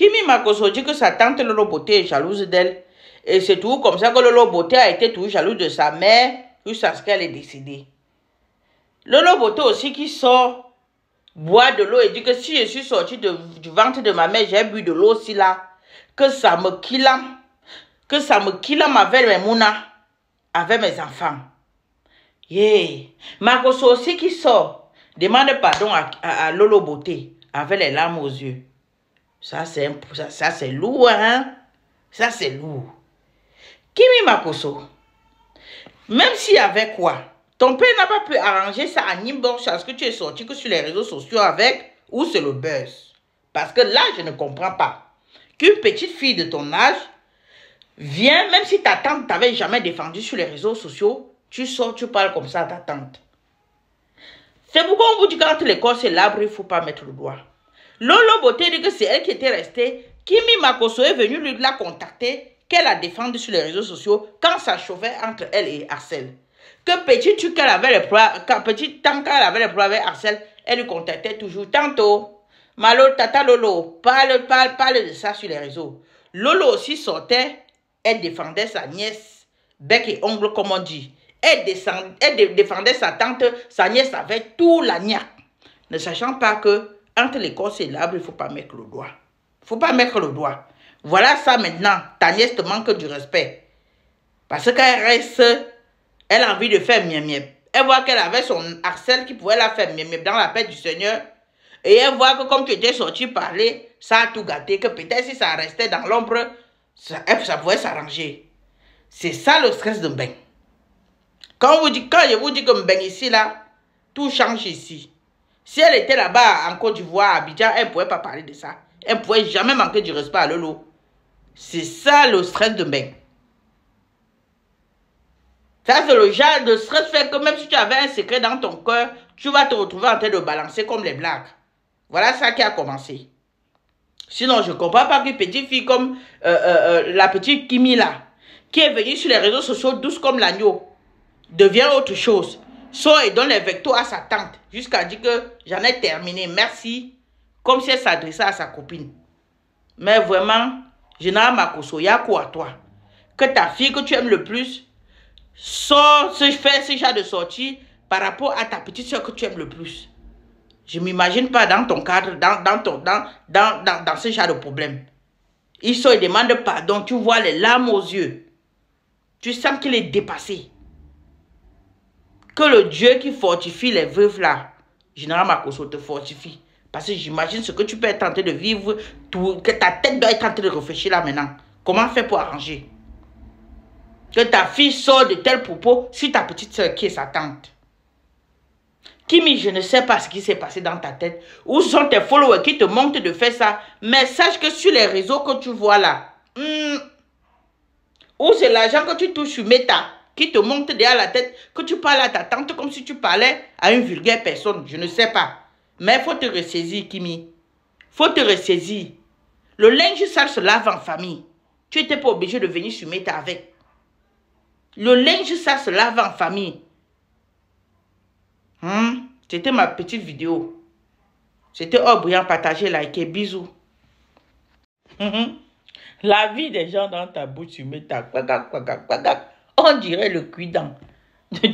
Kimi Makoso dit que sa tante Lolo Beauté est jalouse d'elle. Et c'est tout comme ça que Lolo Beauté a été toujours jalouse de sa mère jusqu'à ce qu'elle est décédée. Lolo Beauté aussi qui sort, boit de l'eau et dit que si je suis sortie du ventre de ma mère, j'ai bu de l'eau aussi là, que ça me kilame avec mes mounas, avec mes enfants. Yeah. Makoso aussi qui sort, demande pardon à Lolo Beauté avec les larmes aux yeux. Ça c'est lourd, hein? Ça c'est lourd. Kimi Makoso, même s'il y avait quoi, ton père n'a pas pu arranger ça à Nimboch à ce que tu es sorti que sur les réseaux sociaux avec, ou c'est le buzz. Parce que là, je ne comprends pas. Qu'une petite fille de ton âge vient, même si ta tante t'avait jamais défendu sur les réseaux sociaux, tu sors, tu parles comme ça à ta tante. C'est pourquoi on vous dit quand l'école c'est l'arbre, il ne faut pas mettre le doigt. Lolo Beauté dit que c'est elle qui était restée. Kimi Makoso est venue lui la contacter, qu'elle a défendu sur les réseaux sociaux quand ça chauffait entre elle et Arcel. Que petit temps qu'elle avait les problèmes avec Arcel, elle lui contactait toujours. Tantôt, Malo, Tata Lolo, parle de ça sur les réseaux. Lolo aussi sortait, elle défendait sa nièce, bec et ongle comme on dit. Elle défendait sa tante, sa nièce avec tout la niaque. Ne sachant pas que entre l'écorce et l'arbre, il ne faut pas mettre le doigt. Il ne faut pas mettre le doigt. Voilà ça maintenant. Ta nièce te manque du respect. Parce qu'elle reste, elle a envie de faire miam-miam. Elle voit qu'elle avait son Arcel qui pouvait la faire miam-miam dans la paix du Seigneur. Et elle voit que comme tu étais sorti parler, ça a tout gâté. Que peut-être si ça restait dans l'ombre, ça pouvait s'arranger. C'est ça le stress de Mbeng. Quand je vous dis que Mbeng ici, là, tout change ici. Si elle était là-bas en Côte d'Ivoire, à Abidjan, elle ne pouvait pas parler de ça. Elle ne pouvait jamais manquer du respect à Lolo. C'est ça le stress de Mbeng. Ça, c'est le genre de stress fait que même si tu avais un secret dans ton cœur, tu vas te retrouver en train de balancer comme les blagues. Voilà ça qui a commencé. Sinon, je ne comprends pas qu'une petite fille comme la petite Kimi là, qui est venue sur les réseaux sociaux douce comme l'agneau, devient autre chose. Sort et donne les vectos à sa tante jusqu'à dire que j'en ai terminé, merci. Comme si elle s'adressait à sa copine. Mais vraiment, Général Makoso, il y a quoi à toi? Que ta fille que tu aimes le plus sort, fait ce genre de sortie par rapport à ta petite soeur que tu aimes le plus. Je ne m'imagine pas dans ton cadre, dans ce genre de problème. Il sort et demande pardon, tu vois les larmes aux yeux. Tu sens qu'il est dépassé. Que le Dieu qui fortifie les veuves là, Général Makoso te fortifie. Parce que j'imagine ce que tu peux être en train de vivre, que ta tête doit être en train de réfléchir là maintenant. Comment faire pour arranger? Que ta fille sort de tels propos sur ta petite soeur qui est sa tante. Kimi, je ne sais pas ce qui s'est passé dans ta tête. Où sont tes followers qui te montrent de faire ça? Mais sache que sur les réseaux que tu vois là, ou c'est l'argent que tu touches sur Meta, qui te monte derrière la tête, que tu parles à ta tante comme si tu parlais à une vulgaire personne. Je ne sais pas. Mais il faut te ressaisir, Kimi. Il faut te ressaisir. Le linge sale se lave en famille. Tu n'étais pas obligé de venir sur Meta avec. Le linge sale se lave en famille. C'était ma petite vidéo. C'était brillant, partagé, liké. Bisous. La vie des gens dans ta bouche sur Meta. On dirait le cuidant.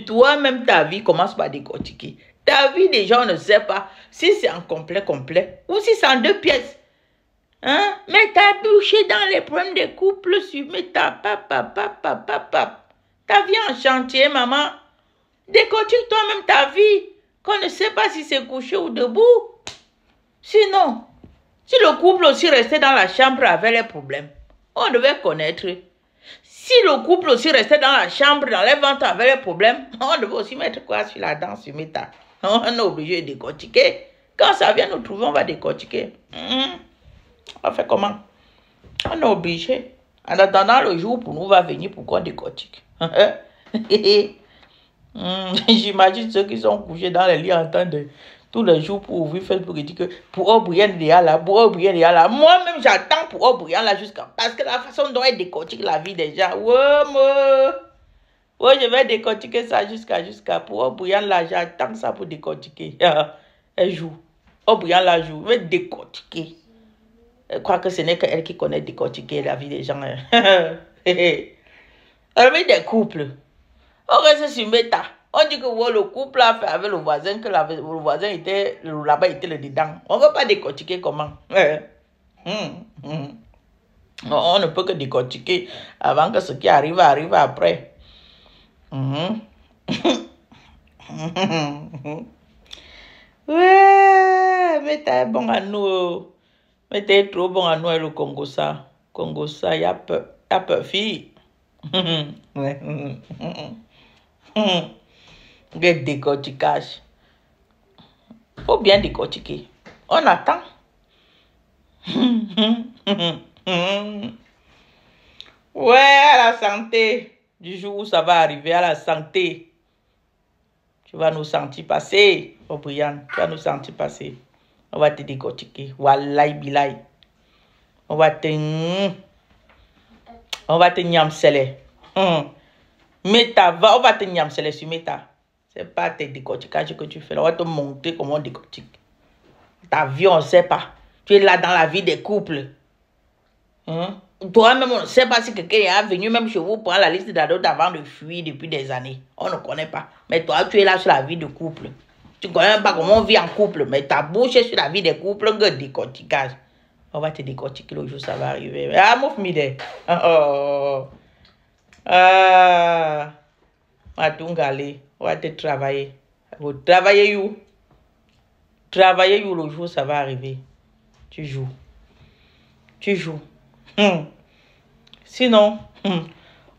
Toi-même, ta vie commence par décortiquer. Ta vie, des gens ne savent pas si c'est en complet ou si c'est en 2 pièces. Hein? Mais t'as bouché dans les problèmes des couples sur Meta. Ta vie en chantier, maman. Décortique toi-même ta vie. Qu'on ne sait pas si c'est couché ou debout. Sinon, si le couple aussi restait dans la chambre avec les problèmes, on devait connaître. Si le couple aussi restait dans la chambre, dans les ventes avec les problèmes, on devait aussi mettre quoi sur la dent, sur Meta. On est obligé de décortiquer. Quand ça vient nous trouver, on va décortiquer. On fait comment? On est obligé. En attendant le jour pour nous va venir pour qu'on décortique. J'imagine ceux qui sont couchés dans les lits en train de tous les jours pour ouvrir Facebook et dire que pour O'Brien là, moi-même j'attends pour O'Brien là jusqu'à parce que la façon dont elle décortique la vie des gens, je vais décortiquer ça jusqu'à pour O'Brien là, j'attends ça pour décortiquer. Elle joue. O'Brien là joue, je vais décortiquer. Elle croit que ce n'est qu'elle qui connaît décortiquer la vie des gens. Elle veut des couples. On reste sur Meta. On dit que le couple a fait avec le voisin, que le voisin était là-bas, était le dedans. On ne veut pas décortiquer comment. On ne peut que décortiquer avant que ce qui arrive après. Ouais, mais t'es bon à nous. Mais t'es trop bon à nous, le Congo ça. Congo ça, y a peur fille. Le décortiquage. Faut bien décortiquer. On attend. Ouais, à la santé. Du jour où ça va arriver, à la santé. Tu vas nous sentir passer, O'Brien. Tu vas nous sentir passer. On va te décortiquer. Wallahi bilay. On va te nyamsele. Meta, on va te nyamsele sur Meta. C'est pas tes décorticages que tu fais. On va te montrer comment on décortique. Ta vie, on ne sait pas. Tu es là dans la vie des couples. Toi-même, on ne sait pas si quelqu'un est venu même chez vous prendre la liste d'ados avant de fuir depuis des années. On ne connaît pas. Mais toi, tu es là sur la vie de couple. Tu ne connais même pas comment on vit en couple. Mais ta bouche est sur la vie des couples, un décortiquage. On va te décortiquer le jour, ça va arriver. Ah, mouf mide. Matungale, on va te travailler. Vous travaillez où? Travaillez où le jour, ça va arriver. Tu joues. Tu joues. Sinon,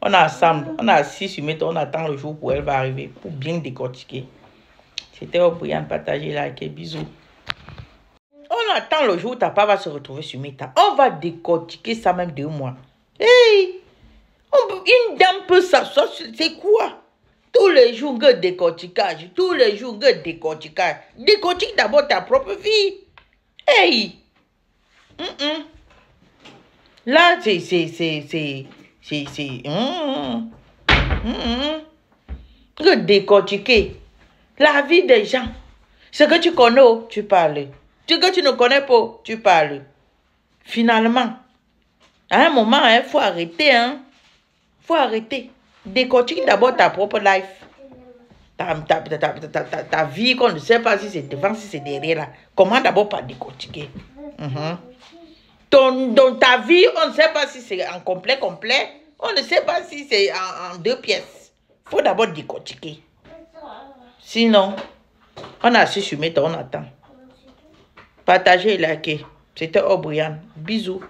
on est ensemble, on est assis sur Meta, on attend le jour où elle va arriver pour bien décortiquer. C'était O'Brien, partagez, likez, bisous. On attend le jour où ta part va se retrouver sur Meta. On va décortiquer ça même 2 mois. Hey! Une dame peut s'asseoir, c'est quoi? Tous les jours, que décortiquage. Tous les jours, que décortiquage. Décortique d'abord ta propre vie. Hey! Là, c'est décortiquer la vie des gens. Ce que tu connais, tu parles. Ce que tu ne connais pas, tu parles. Finalement, à un moment, il faut arrêter. Faut arrêter. Décortique d'abord ta propre life. Ta vie qu'on ne sait pas si c'est devant, si c'est derrière. Là. Comment d'abord pas décortiquer? Dans ta vie, on ne sait pas si c'est en complet. On ne sait pas si c'est en 2 pièces. Il faut d'abord décortiquer. Sinon, on a assis sur Meta, on attend. Partagez et likez. C'était O'Brien. Bisous.